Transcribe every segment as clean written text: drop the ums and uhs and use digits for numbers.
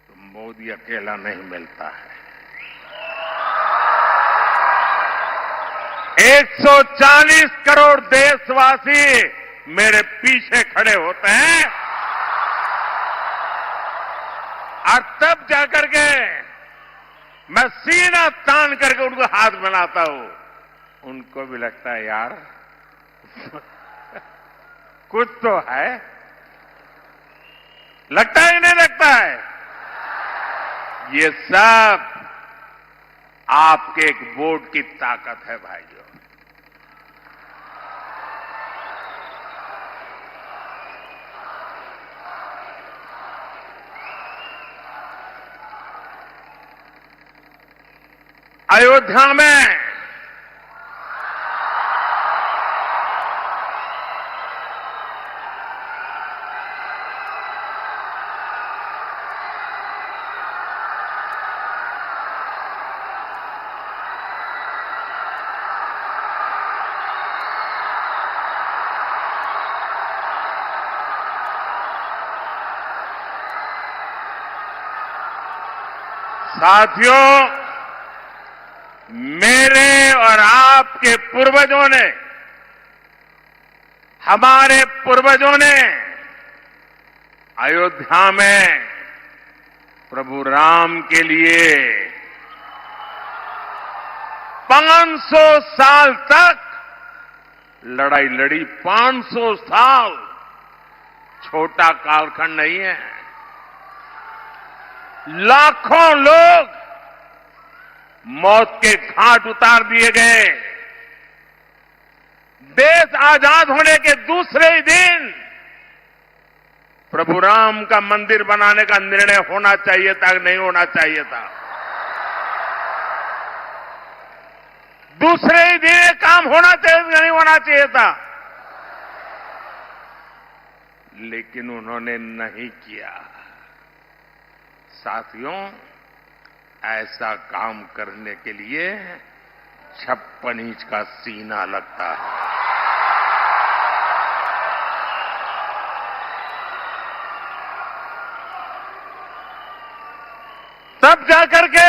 तो मोदी अकेला नहीं मिलता है। 140 करोड़ देशवासी मेरे पीछे खड़े होते हैं और तब जाकर के मैं सीना तान करके उनको हाथ मिलाता हूं। उनको भी लगता है यार कुछ तो है। लगता है कि नहीं लगता है? ये सब आपके एक वोट की ताकत है भाइयों। अयोध्या में साथियों, मेरे और आपके पूर्वजों ने, हमारे पूर्वजों ने अयोध्या में प्रभु राम के लिए 500 साल तक लड़ाई लड़ी। 500 साल छोटा कालखंड नहीं है। लाखों लोग मौत के घाट उतार दिए गए। देश आजाद होने के दूसरे ही दिन प्रभु राम का मंदिर बनाने का निर्णय होना चाहिए था कि नहीं होना चाहिए था? दूसरे ही दिन ये काम होना चाहिए कि नहीं होना चाहिए था? लेकिन उन्होंने नहीं किया। साथियों, ऐसा काम करने के लिए 56 इंच का सीना लगता है। तब जाकर के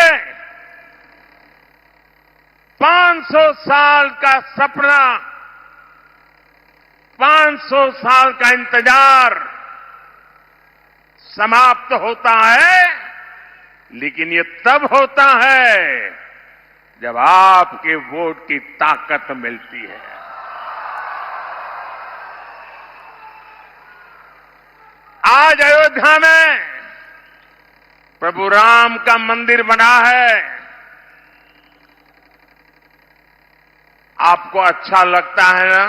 500 साल का सपना, 500 साल का इंतजार समाप्त होता है। लेकिन ये तब होता है जब आपके वोट की ताकत मिलती है। आज अयोध्या में प्रभु राम का मंदिर बना है। आपको अच्छा लगता है ना?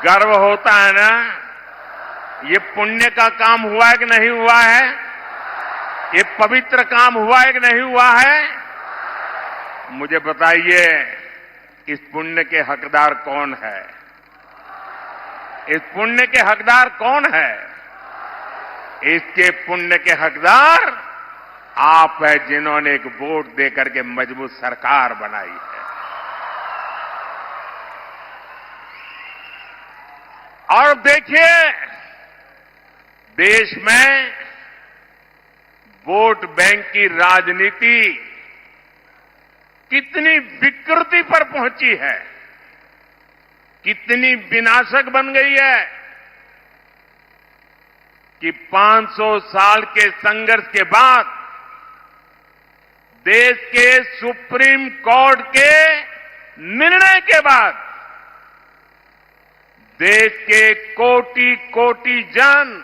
गर्व होता है ना? ये पुण्य का काम हुआ है कि नहीं हुआ है? ये पवित्र काम हुआ है कि नहीं हुआ है? मुझे बताइए, इस पुण्य के हकदार कौन है? इस पुण्य के हकदार कौन है? इसके पुण्य के हकदार आप है, जिन्होंने एक वोट देकर के मजबूत सरकार बनाई है। और देखिए, देश में वोट बैंक की राजनीति कितनी विकृति पर पहुंची है, कितनी विनाशक बन गई है कि 500 साल के संघर्ष के बाद देश के सुप्रीम कोर्ट के निर्णय के बाद देश के कोटि कोटि जन,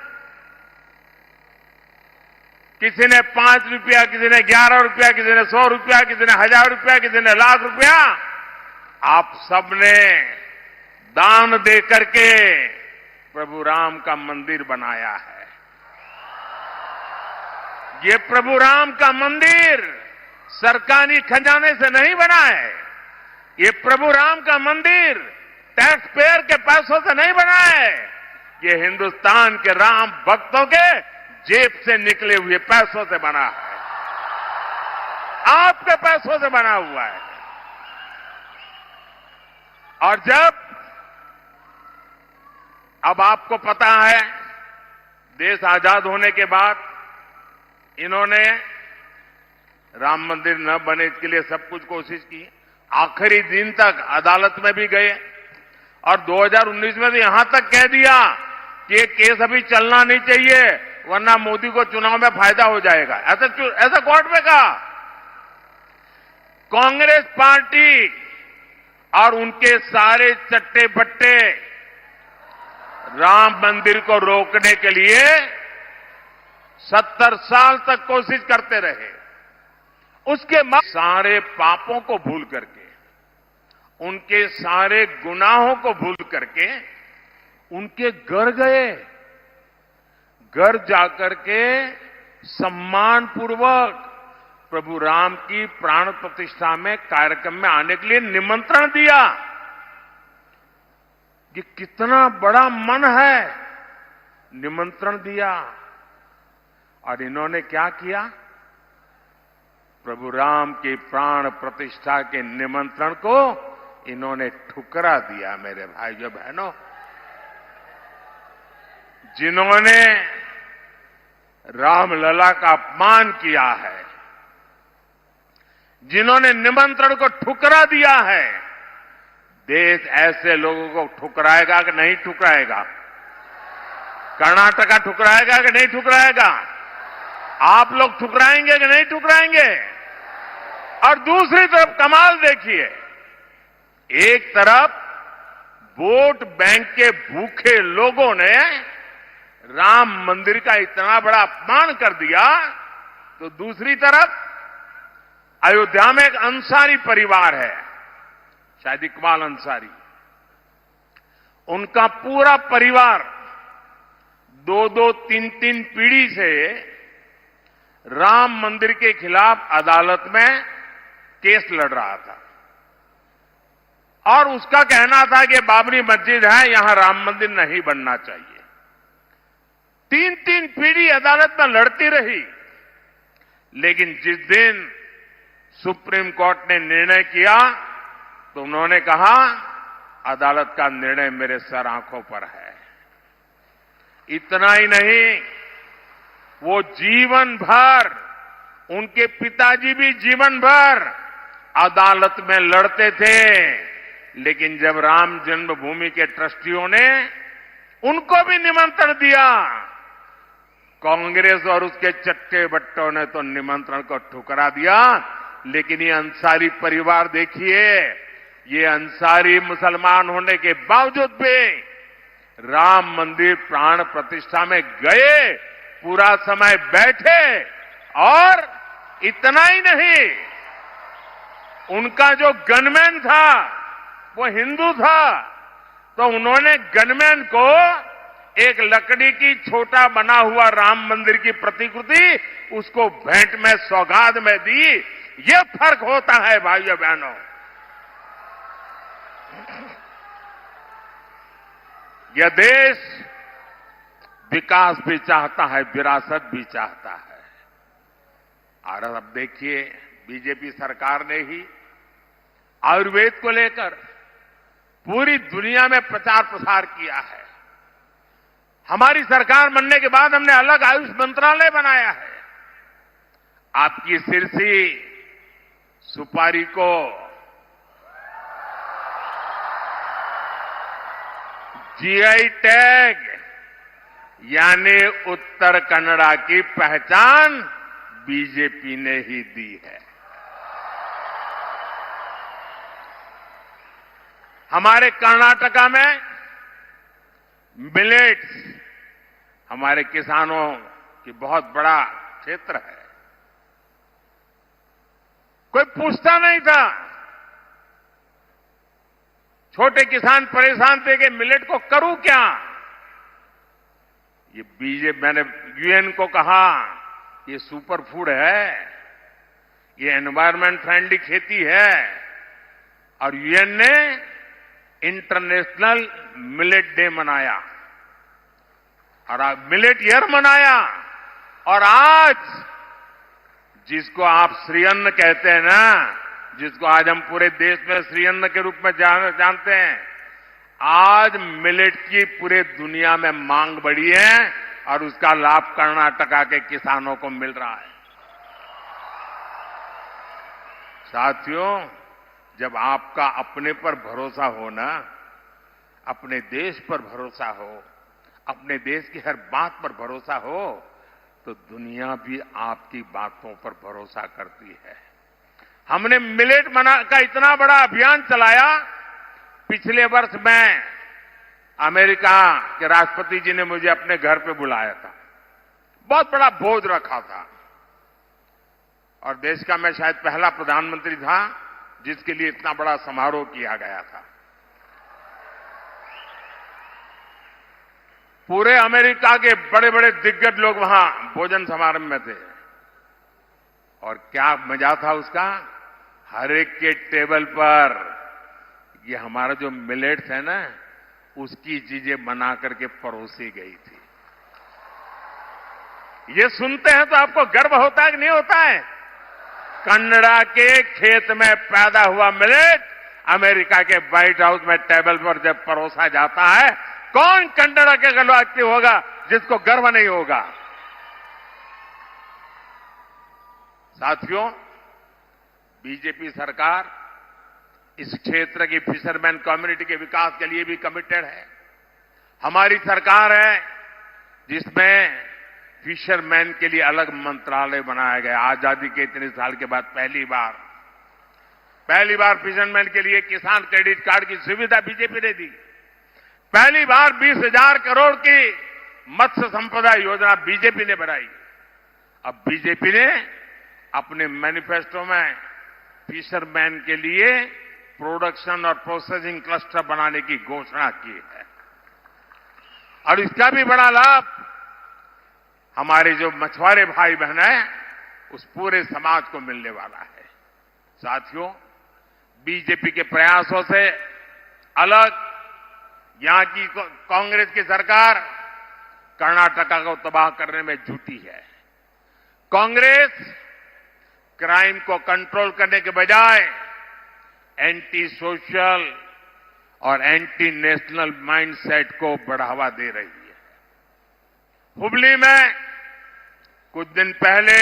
किसी ने 5 रुपया, किसी ने 11 रुपया, किसी ने 100 रुपया, किसी ने 1000 रुपया, किसी ने लाख रुपया, आप सबने दान दे करके प्रभु राम का मंदिर बनाया है। ये प्रभु राम का मंदिर सरकारी खजाने से नहीं बना है। ये प्रभु राम का मंदिर टैक्स पेयर के पैसों से नहीं बना है। ये हिंदुस्तान के राम भक्तों के जेब से निकले हुए पैसों से बना है, आपके पैसों से बना हुआ है। और जब अब आपको पता है, देश आजाद होने के बाद इन्होंने राम मंदिर न बने इसके लिए सब कुछ कोशिश की, आखिरी दिन तक अदालत में भी गए और 2019 में तो यहां तक कह दिया कि ये केस अभी चलना नहीं चाहिए वरना मोदी को चुनाव में फायदा हो जाएगा, ऐसा कोर्ट में कहा। कांग्रेस पार्टी और उनके सारे चट्टे बट्टे राम मंदिर को रोकने के लिए 70 साल तक कोशिश करते रहे। उसके बाद सारे पापों को भूल करके, उनके सारे गुनाहों को भूल करके उनके घर गए, घर जाकर के सम्मानपूर्वक प्रभु राम की प्राण प्रतिष्ठा में कार्यक्रम में आने के लिए निमंत्रण दिया। ये कितना बड़ा मन है, निमंत्रण दिया। और इन्होंने क्या किया? प्रभु राम की प्राण प्रतिष्ठा के निमंत्रण को इन्होंने ठुकरा दिया। मेरे भाइयों बहनों, जिन्होंने रामलला का अपमान किया है, जिन्होंने निमंत्रण को ठुकरा दिया है, देश ऐसे लोगों को ठुकराएगा कि नहीं ठुकराएगा? कर्नाटका ठुकराएगा कि नहीं ठुकराएगा? आप लोग ठुकराएंगे कि नहीं ठुकराएंगे? और दूसरी तरफ कमाल देखिए, एक तरफ वोट बैंक के भूखे लोगों ने राम मंदिर का इतना बड़ा अपमान कर दिया, तो दूसरी तरफ अयोध्या में एक अंसारी परिवार है, शायद इकबाल अंसारी, उनका पूरा परिवार 2-2, 3-3 पीढ़ी से राम मंदिर के खिलाफ अदालत में केस लड़ रहा था और उसका कहना था कि बाबरी मस्जिद है, यहां राम मंदिर नहीं बनना चाहिए। 3-3 पीढ़ी अदालत में लड़ती रही, लेकिन जिस दिन सुप्रीम कोर्ट ने निर्णय किया तो उन्होंने कहा अदालत का निर्णय मेरे सर आंखों पर है। इतना ही नहीं, वो जीवन भर, उनके पिताजी भी जीवन भर अदालत में लड़ते थे, लेकिन जब राम जन्मभूमि के ट्रस्टियों ने उनको भी निमंत्रण दिया, कांग्रेस और उसके चट्टे बट्टों ने तो निमंत्रण को ठुकरा दिया। लेकिन ये अंसारी परिवार देखिए, ये अंसारी मुसलमान होने के बावजूद भी राम मंदिर प्राण प्रतिष्ठा में गए, पूरा समय बैठे, और इतना ही नहीं, उनका जो गनमैन था वो हिंदू था, तो उन्होंने गनमैन को एक लकड़ी की छोटा बना हुआ राम मंदिर की प्रतिकृति उसको भेंट में सौगात में दी। ये फर्क होता है भाइयों बहनों। यह देश विकास भी चाहता है, विरासत भी चाहता है। और अब देखिए, बीजेपी सरकार ने ही आयुर्वेद को लेकर पूरी दुनिया में प्रचार प्रसार किया है। हमारी सरकार बनने के बाद हमने अलग आयुष मंत्रालय बनाया है। आपकी सिरसी सुपारी को जीआई टैग यानी उत्तर कन्नड़ा की पहचान बीजेपी ने ही दी है। हमारे कर्नाटका में मिलेट्स, हमारे किसानों की बहुत बड़ा क्षेत्र है। कोई पूछता नहीं था, छोटे किसान परेशान थे कि मिलेट को करूं क्या। ये बीजेपी, मैंने यूएन को कहा ये सुपर फूड है, ये एनवायरमेंट फ्रेंडली खेती है, और यूएन ने इंटरनेशनल मिलेट डे मनाया और मिलेट ईयर मनाया। और आज जिसको आप श्री अन्न कहते हैं ना, जिसको आज हम पूरे देश में श्री अन्न के रूप में जानते हैं, आज मिलेट की पूरे दुनिया में मांग बढ़ी है और उसका लाभ कर्नाटका के किसानों को मिल रहा है। साथियों, जब आपका अपने पर भरोसा हो ना, अपने देश पर भरोसा हो, अपने देश की हर बात पर भरोसा हो, तो दुनिया भी आपकी बातों पर भरोसा करती है। हमने मिलेट मना का इतना बड़ा अभियान चलाया। पिछले वर्ष मैं अमेरिका के राष्ट्रपति जी ने मुझे अपने घर पे बुलाया था। बहुत बड़ा भोज रखा था और देश का मैं शायद पहला प्रधानमंत्री था जिसके लिए इतना बड़ा समारोह किया गया था। पूरे अमेरिका के बड़े बड़े दिग्गज लोग वहां भोजन समारोह में थे और क्या मजा था उसका। हर एक के टेबल पर ये हमारा जो मिलेट्स है ना, उसकी चीजें बना करके परोसी गई थी। ये सुनते हैं तो आपको गर्व होता है कि नहीं होता है? कनाडा के खेत में पैदा हुआ मिलेट अमेरिका के व्हाइट हाउस में टेबल पर जब परोसा जाता है, कौन कनाडा के व्यक्ति होगा जिसको गर्व नहीं होगा? साथियों, बीजेपी सरकार इस क्षेत्र की फिशरमैन कम्युनिटी के विकास के लिए भी कमिटेड है। हमारी सरकार है जिसमें फिशरमैन के लिए अलग मंत्रालय बनाया गया। आजादी के इतने साल के बाद पहली बार फिशरमैन के लिए किसान क्रेडिट कार्ड की सुविधा बीजेपी ने दी। पहली बार 20,000 करोड़ की मत्स्य संपदा योजना बीजेपी ने बनाई। अब बीजेपी ने अपने मैनिफेस्टो में फिशरमैन के लिए प्रोडक्शन और प्रोसेसिंग क्लस्टर बनाने की घोषणा की है और इसका भी बड़ा लाभ हमारे जो मछुआरे भाई बहन हैं उस पूरे समाज को मिलने वाला है। साथियों, बीजेपी के प्रयासों से अलग यहां की कांग्रेस की सरकार कर्नाटका को तबाह करने में जुटी है। कांग्रेस क्राइम को कंट्रोल करने के बजाय एंटी सोशल और एंटी नेशनल माइंडसेट को बढ़ावा दे रही है। हुबली में कुछ दिन पहले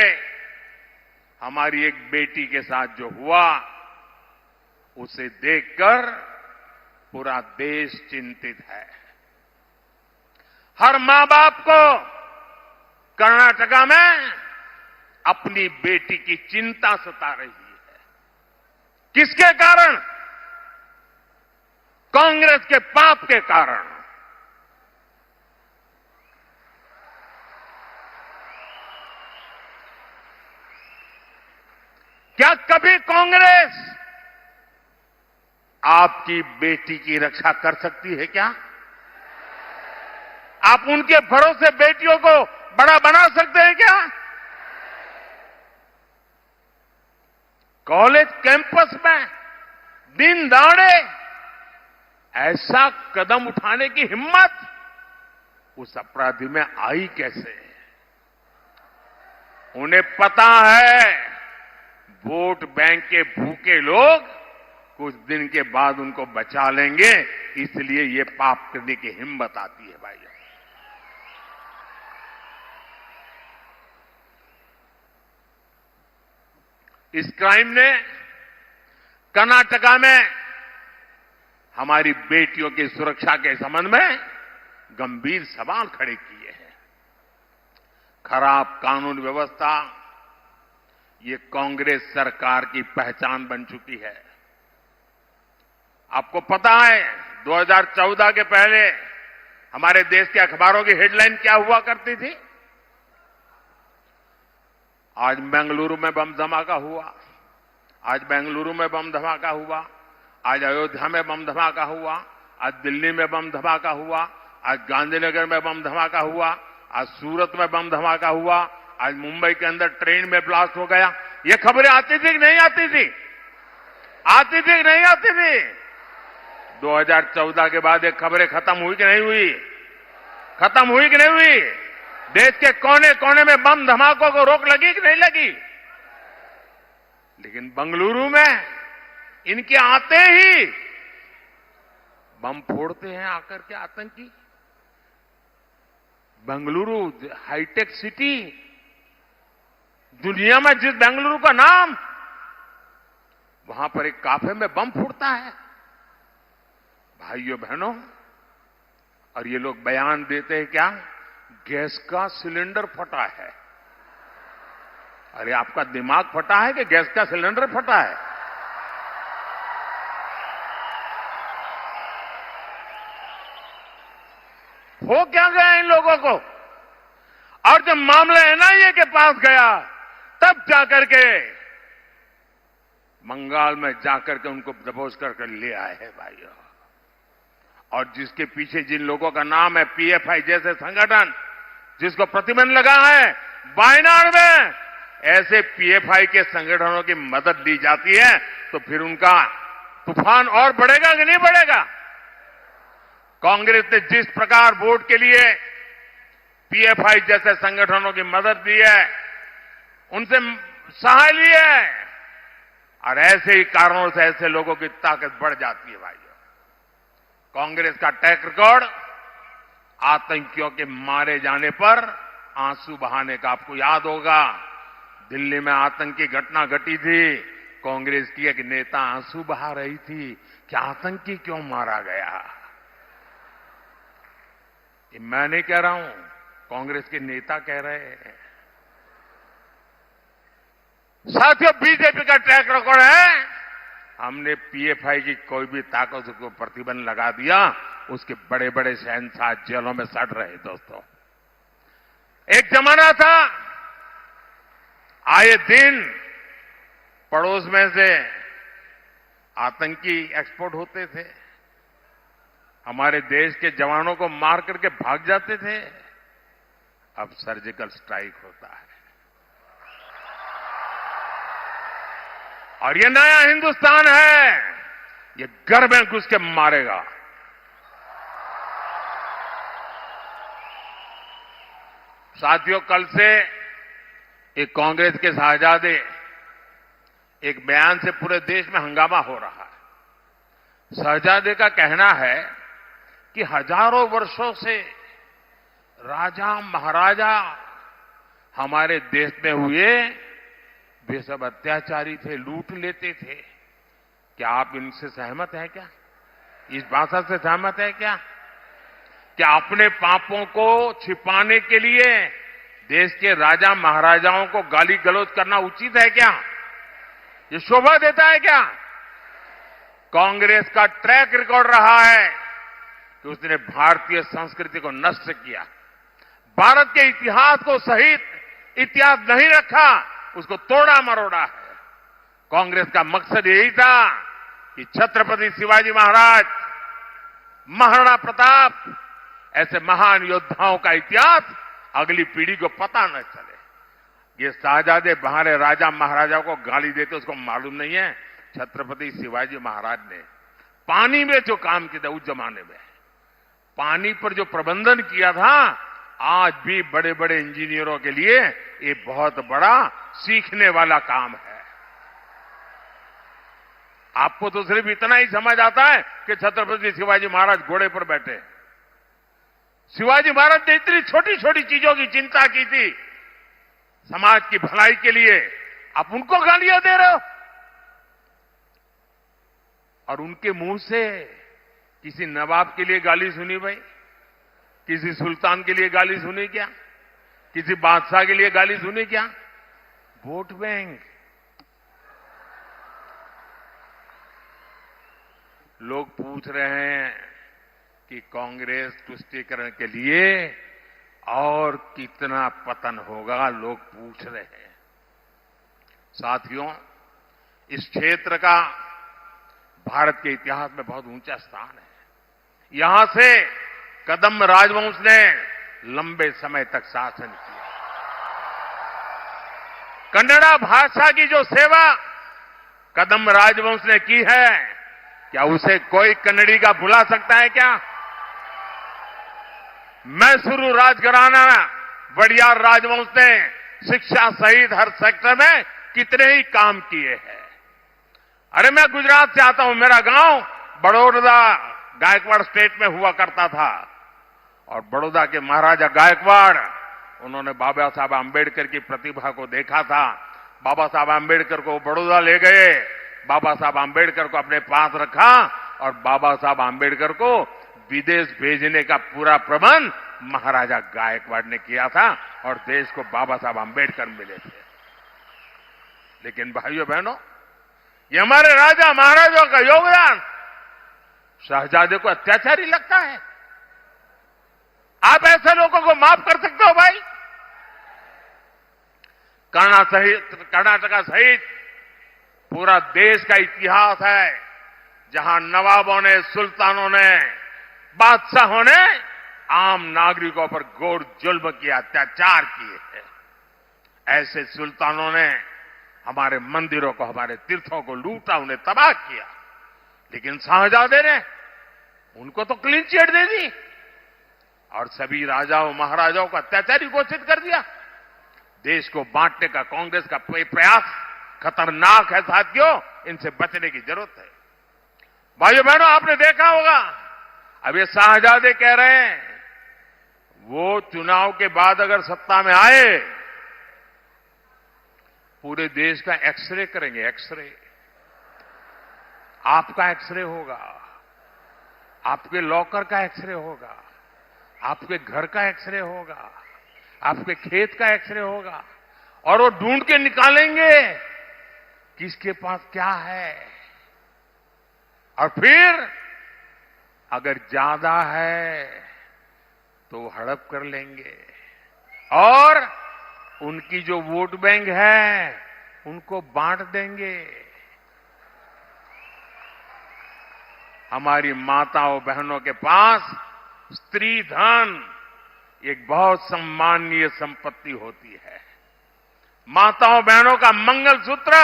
हमारी एक बेटी के साथ जो हुआ, उसे देखकर पूरा देश चिंतित है। हर मां बाप को कर्नाटका में अपनी बेटी की चिंता सता रही है। किसके कारण? कांग्रेस के पाप के कारण। क्या कभी कांग्रेस आपकी बेटी की रक्षा कर सकती है क्या? आप उनके भरोसे बेटियों को बड़ा बना सकते हैं क्या? कॉलेज कैंपस में दिन दहाड़े ऐसा कदम उठाने की हिम्मत उस अपराधी में आई कैसे? उन्हें पता है वोट बैंक के भूखे लोग कुछ दिन के बाद उनको बचा लेंगे, इसलिए ये पाप करने की हिम्मत आती है। भाई, इस क्राइम ने कर्नाटका में हमारी बेटियों की सुरक्षा के संबंध में गंभीर सवाल खड़े किए हैं। खराब कानून व्यवस्था ये कांग्रेस सरकार की पहचान बन चुकी है। आपको पता है 2014 के पहले हमारे देश के अखबारों की हेडलाइन क्या हुआ करती थी? आज बेंगलुरु में बम धमाका हुआ, आज बेंगलुरु में बम धमाका हुआ, आज अयोध्या में बम धमाका हुआ, आज दिल्ली में बम धमाका हुआ, आज गांधीनगर में बम धमाका हुआ, आज सूरत में बम धमाका हुआ, आज मुंबई के अंदर ट्रेन में ब्लास्ट हो गया। ये खबरें आती थी कि नहीं आती थी? आती थी कि नहीं आती थी? 2014 के बाद ये खबरें खत्म हुई कि नहीं हुई? खत्म हुई कि नहीं हुई? देश के कोने कोने में बम धमाकों को रोक लगी कि नहीं लगी? लेकिन बेंगलुरु में इनके आते ही बम फोड़ते हैं आकर के आतंकी। बेंगलुरु हाईटेक सिटी, दुनिया में जिस बेंगलुरु का नाम वहां पर एक काफे में बम फूटता है। भाइयों बहनों, और ये लोग बयान देते हैं क्या, गैस का सिलेंडर फटा है। अरे आपका दिमाग फटा है कि गैस का सिलेंडर फटा है? हो क्या गया इन लोगों को? और जब मामला एनआईए के पास गया तब जाकर के बंगाल में जाकर के उनको दबोच करके ले आए हैं भाइयों। और जिसके पीछे जिन लोगों का नाम है, पीएफआई जैसे संगठन जिसको प्रतिबंध लगा है, वायनाड में ऐसे पीएफआई के संगठनों की मदद ली जाती है तो फिर उनका तूफान और बढ़ेगा कि नहीं बढ़ेगा? कांग्रेस ने जिस प्रकार वोट के लिए पीएफआई जैसे संगठनों की मदद दी है, उनसे सहाय ली है, और ऐसे ही कारणों से ऐसे लोगों की ताकत बढ़ जाती है भाइयों। कांग्रेस का ट्रैक रिकॉर्ड आतंकियों के मारे जाने पर आंसू बहाने का आपको याद होगा। दिल्ली में आतंकी घटना घटी थी, कांग्रेस की एक नेता आंसू बहा रही थी कि आतंकी क्यों मारा गया। ये मैं नहीं कह रहा हूं, कांग्रेस के नेता कह रहे हैं। साथियों, बीजेपी का ट्रैक रिकॉर्ड है, हमने पीएफआई की कोई भी ताकत को प्रतिबंध लगा दिया, उसके बड़े बड़े शहंशाह जेलों में सड़ रहे। दोस्तों, एक जमाना था आए दिन पड़ोस में से आतंकी एक्सपोर्ट होते थे, हमारे देश के जवानों को मार करके भाग जाते थे। अब सर्जिकल स्ट्राइक होता है, और ये नया हिंदुस्तान है, ये घर में घुस के मारेगा। साथियों, कल से एक कांग्रेस के साहजादे एक बयान से पूरे देश में हंगामा हो रहा है। साहजादे का कहना है कि हजारों वर्षों से राजा महाराजा हमारे देश में हुए, वे सब अत्याचारी थे, लूट लेते थे। क्या आप इनसे सहमत हैं क्या? इस भाषा से सहमत है क्या? क्या अपने पापों को छिपाने के लिए देश के राजा महाराजाओं को गाली गलौज करना उचित है क्या? ये शोभा देता है क्या? कांग्रेस का ट्रैक रिकॉर्ड रहा है कि उसने भारतीय संस्कृति को नष्ट किया, भारत के इतिहास को सहित इतिहास नहीं रखा, उसको तोड़ा मरोड़ा है। कांग्रेस का मकसद यही था कि छत्रपति शिवाजी महाराज, महाराणा प्रताप ऐसे महान योद्धाओं का इतिहास अगली पीढ़ी को पता न चले। ये साहजादे बाहर राजा महाराजा को गाली देते, उसको मालूम नहीं है छत्रपति शिवाजी महाराज ने पानी में जो काम किया था उस जमाने में, पानी पर जो प्रबंधन किया था, आज भी बड़े बड़े इंजीनियरों के लिए ये बहुत बड़ा सीखने वाला काम है। आपको तो सिर्फ इतना ही समझ आता है कि छत्रपति शिवाजी महाराज घोड़े पर बैठे। शिवाजी महाराज ने इतनी छोटी छोटी चीजों की चिंता की थी समाज की भलाई के लिए, आप उनको गालियां दे रहे हो। और उनके मुंह से किसी नवाब के लिए गाली सुनी भाई? किसी सुल्तान के लिए गाली सुनी क्या? किसी बादशाह के लिए गाली सुनी क्या? Vote bank. लोग पूछ रहे हैं कि कांग्रेस तुष्टीकरण के लिए और कितना पतन होगा, लोग पूछ रहे हैं। साथियों, इस क्षेत्र का भारत के इतिहास में बहुत ऊंचा स्थान है। यहां से कदम राजवंश ने लंबे समय तक शासन किया। कन्नड़ा भाषा की जो सेवा कदम राजवंश ने की है, क्या उसे कोई कन्नड़ी का भुला सकता है क्या? मैसूरू राजघराना वडियार राजवंश ने शिक्षा सहित हर सेक्टर में कितने ही काम किए हैं। अरे मैं गुजरात से आता हूं, मेरा गांव बड़ौदा गायकवाड़ स्टेट में हुआ करता था, और बड़ौदा के महाराजा गायकवाड़, उन्होंने बाबा साहब आंबेडकर की प्रतिभा को देखा था। बाबा साहब आंबेडकर को बड़ौदा ले गए, बाबा साहब आंबेडकर को अपने पास रखा और बाबा साहब आंबेडकर को विदेश भेजने का पूरा प्रबंध महाराजा गायकवाड़ ने किया था और देश को बाबा साहब आंबेडकर मिले थे। लेकिन भाइयों बहनों, ये हमारे राजा महाराजाओं का योगदान शहजादे को अत्याचारी लगता है? आप ऐसे लोगों को माफ कर सकते हो भाई? कर्नाटका सहित पूरा देश का इतिहास है जहां नवाबों ने, सुल्तानों ने, बादशाहों ने आम नागरिकों पर घोर जुल्म किया, अत्याचार किए हैं। ऐसे सुल्तानों ने हमारे मंदिरों को, हमारे तीर्थों को लूटा, उन्हें तबाह किया। लेकिन शाहजादे ने उनको तो क्लीन चिट दे दी और सभी राजाओं महाराजाओं को अत्याचारी घोषित कर दिया। देश को बांटने का कांग्रेस का प्रयास खतरनाक है साथियों, इनसे बचने की जरूरत है। भाइयों बहनों, आपने देखा होगा अब ये शाहजादे कह रहे हैं वो चुनाव के बाद अगर सत्ता में आए पूरे देश का एक्सरे करेंगे। एक्सरे, आपका एक्सरे होगा, आपके लॉकर का एक्सरे होगा, आपके घर का एक्सरे होगा, आपके खेत का एक्सरे होगा और वो ढूंढ के निकालेंगे किसके पास क्या है। और फिर अगर ज्यादा है तो हड़प कर लेंगे और उनकी जो वोट बैंक है उनको बांट देंगे। हमारी माताओं बहनों के पास स्त्री धन एक बहुत सम्माननीय संपत्ति होती है। माताओं बहनों का मंगलसूत्र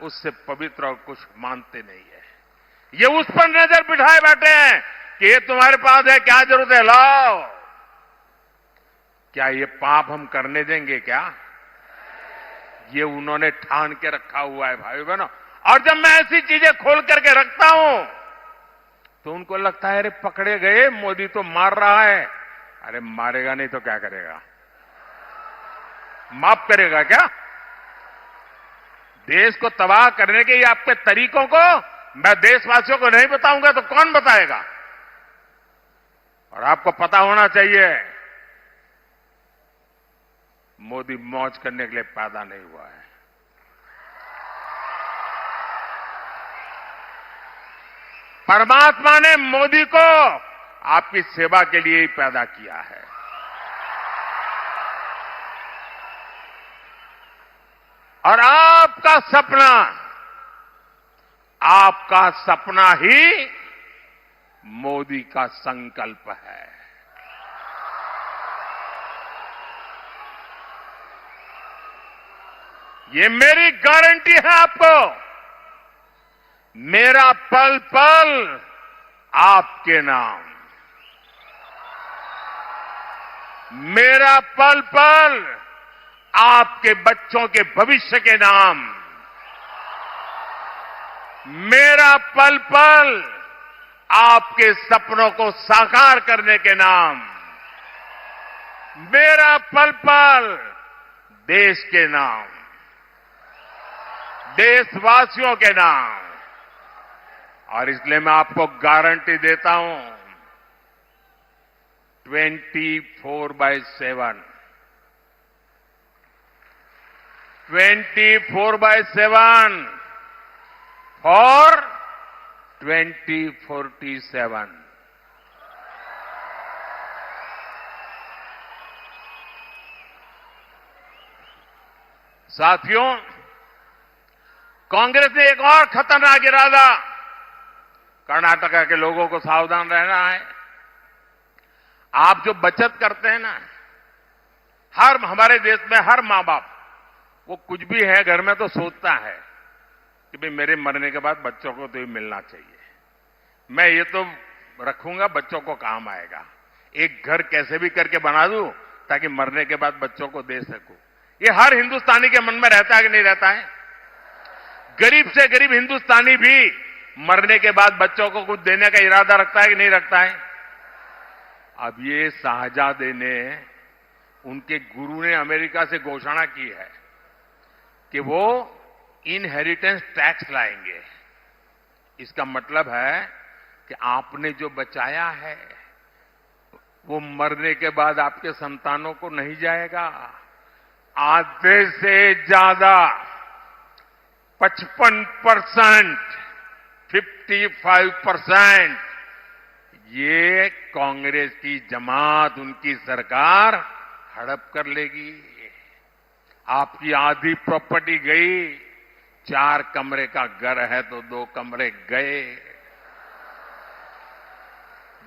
उससे पवित्र और कुछ मानते नहीं है। ये उस पर नजर बिठाए बैठे हैं कि ये तुम्हारे पास है, क्या जरूरत है, लाओ। क्या ये पाप हम करने देंगे क्या? ये उन्होंने ठान के रखा हुआ है भाई बहनों। और जब मैं ऐसी चीजें खोल करके रखता हूं तो उनको लगता है अरे पकड़े गए, मोदी तो मार रहा है। अरे मारेगा नहीं तो क्या करेगा? माफ करेगा क्या? देश को तबाह करने के ये आपके तरीकों को मैं देशवासियों को नहीं बताऊंगा तो कौन बताएगा? और आपको पता होना चाहिए मोदी मौज करने के लिए पैदा नहीं हुआ है। परमात्मा ने मोदी को आपकी सेवा के लिए ही पैदा किया है। और आपका सपना ही मोदी का संकल्प है। ये मेरी गारंटी है आपको। मेरा पल पल आपके नाम, मेरा पल पल आपके बच्चों के भविष्य के नाम, मेरा पल पल आपके सपनों को साकार करने के नाम, मेरा पल पल देश के नाम, देशवासियों के नाम। और इसलिए मैं आपको गारंटी देता हूं 24/7 फॉर 2047। साथियों, कांग्रेस ने एक और खतरनाक इरादा, कर्नाटका के लोगों को सावधान रहना है। आप जो बचत करते हैं ना, हमारे देश में हर मां बाप वो कुछ भी है घर में तो सोचता है कि भाई मेरे मरने के बाद बच्चों को तो ये मिलना चाहिए, मैं ये तो रखूंगा, बच्चों को काम आएगा। एक घर कैसे भी करके बना दूं ताकि मरने के बाद बच्चों को दे सकूं। ये हर हिंदुस्तानी के मन में रहता है कि नहीं रहता है? गरीब से गरीब हिंदुस्तानी भी मरने के बाद बच्चों को कुछ देने का इरादा रखता है कि नहीं रखता है? अब ये शाहजादे ने, उनके गुरु ने अमेरिका से घोषणा की है कि वो इनहेरिटेंस टैक्स लाएंगे। इसका मतलब है कि आपने जो बचाया है वो मरने के बाद आपके संतानों को नहीं जाएगा। आधे से ज्यादा 55%, 55% ये कांग्रेस की जमात, उनकी सरकार हड़प कर लेगी। आपकी आधी प्रॉपर्टी गई। 4 कमरे का घर है तो 2 कमरे गए।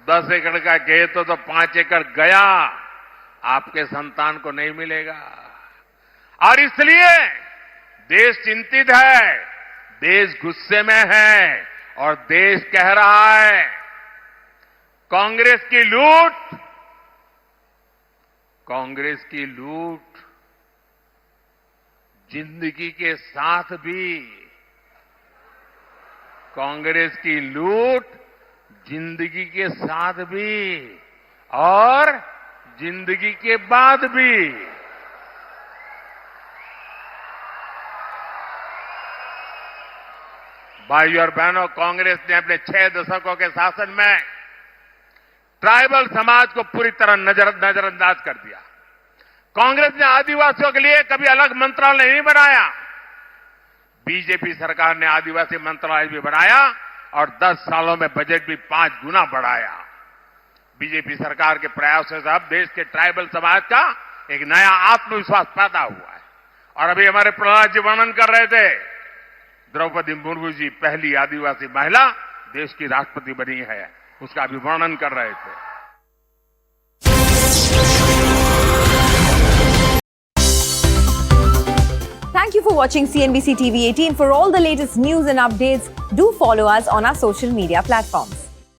10 एकड़ का खेत तो 5 एकड़ गया। आपके संतान को नहीं मिलेगा। और इसलिए देश चिंतित है, देश गुस्से में है और देश कह रहा है कांग्रेस की लूट जिंदगी के साथ भी, कांग्रेस की लूट जिंदगी के साथ भी और जिंदगी के बाद भी। भाइयों और बहनों, कांग्रेस ने अपने 6 दशकों के शासन में ट्राइबल समाज को पूरी तरह नजरअंदाज कर दिया। कांग्रेस ने आदिवासियों के लिए कभी अलग मंत्रालय नहीं बनाया। बीजेपी सरकार ने आदिवासी मंत्रालय भी बनाया और 10 सालों में बजट भी 5 गुना बढ़ाया। बीजेपी सरकार के प्रयासों से अब देश के ट्राइबल समाज का एक नया आत्मविश्वास पैदा हुआ है। और अभी हमारे प्रहलाद जी वर्णन कर रहे थे, द्रौपदी मुर्मू जी पहली आदिवासी महिला देश की राष्ट्रपति बनी है, उसका भी वर्णन कर रहे थे। Thank you for watching CNBC TV 18. For all the latest news and updates, do follow us on our social media platforms.